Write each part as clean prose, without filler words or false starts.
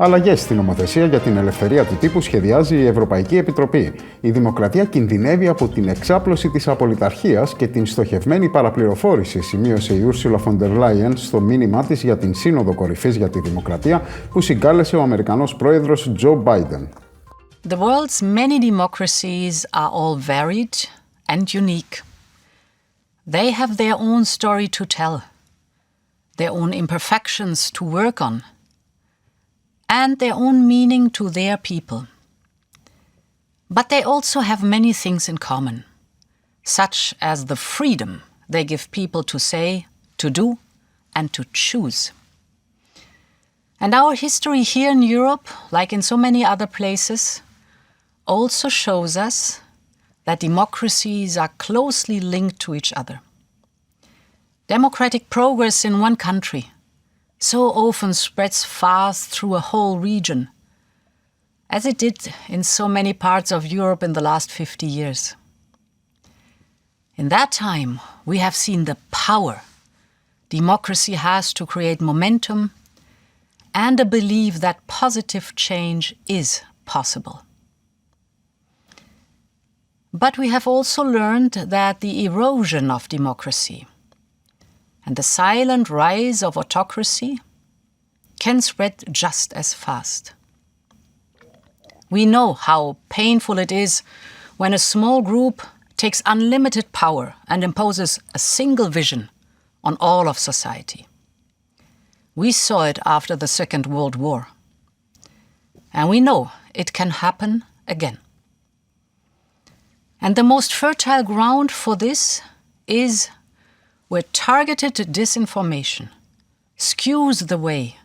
Αλλαγές στην νομοθεσία για την ελευθερία του τύπου σχεδιάζει η Ευρωπαϊκή Επιτροπή. Η Δημοκρατία κινδυνεύει από την εξάπλωση της απολυταρχίας και την στοχευμένη παραπληροφόρηση, σημείωσε η Ντερ Λεien στο μήνυμά της για την Σύνοδο Κορυφής για τη Δημοκρατία που συγκάλεσε ο Αμερικανός πρόεδρος Τζο Μπάιντεν. The world's many democracies are all varied and unique. They have their own story to tell, their own imperfections to work on, and their own meaning to their people. But they also have many things in common, such as the freedom they give people to say, to do, and to choose. And our history here in Europe, like in so many other places, also shows us that democracies are closely linked to each other. Democratic progress in one country so often spreads fast through a whole region, as it did in so many parts of Europe in the last 50 years. In that time, we have seen the power democracy has to create momentum and a belief that positive change is possible. But we have also learned that the erosion of democracy and the silent rise of autocracy can spread just as fast. We know how painful it is when a small group takes unlimited power and imposes a single vision on all of society. We saw it after the Second World War, and we know it can happen again. And the most fertile ground for this is where targeted disinformation skews the way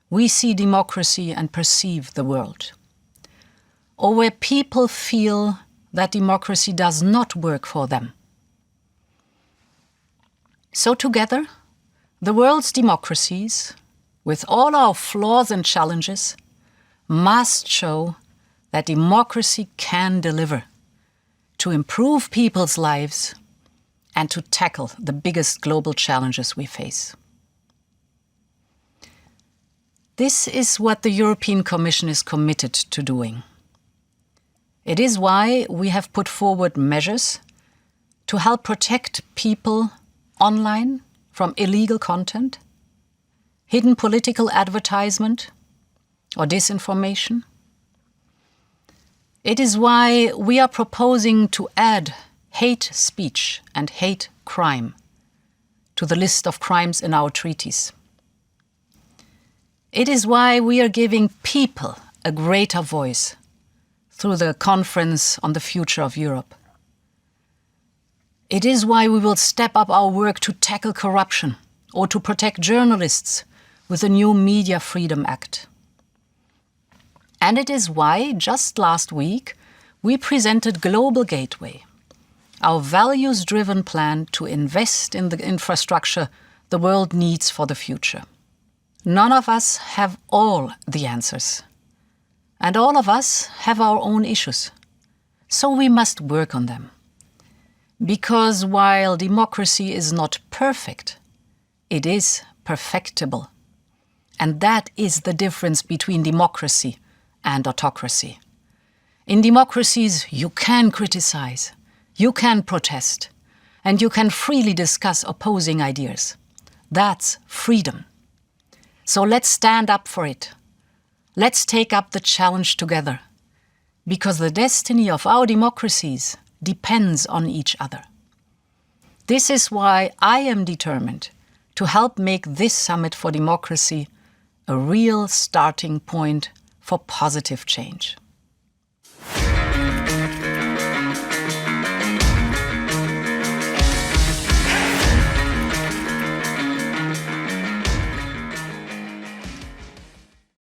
we see democracy and perceive the world, or where people feel that democracy does not work for them. So together, the world's democracies, with all our flaws and challenges, must show that democracy can deliver to improve people's lives and to tackle the biggest global challenges we face. This is what the European Commission is committed to doing. It is why we have put forward measures to help protect people online from illegal content, hidden political advertisement, or disinformation. It is why we are proposing to add hate speech and hate crime to the list of crimes in our treaties. It is why we are giving people a greater voice through the Conference on the Future of Europe. It is why we will step up our work to tackle corruption or to protect journalists with the new Media Freedom Act. And it is why, just last week, we presented Global Gateway, our values-driven plan to invest in the infrastructure the world needs for the future. None of us have all the answers, and all of us have our own issues, so we must work on them. Because while democracy is not perfect, it is perfectible. And that is the difference between democracy and autocracy. In democracies, you can criticize, you can protest, and you can freely discuss opposing ideas. That's freedom. So let's stand up for it. Let's take up the challenge together, because the destiny of our democracies depends on each other. This is why I am determined to help make this Summit for Democracy a real starting point for positive change.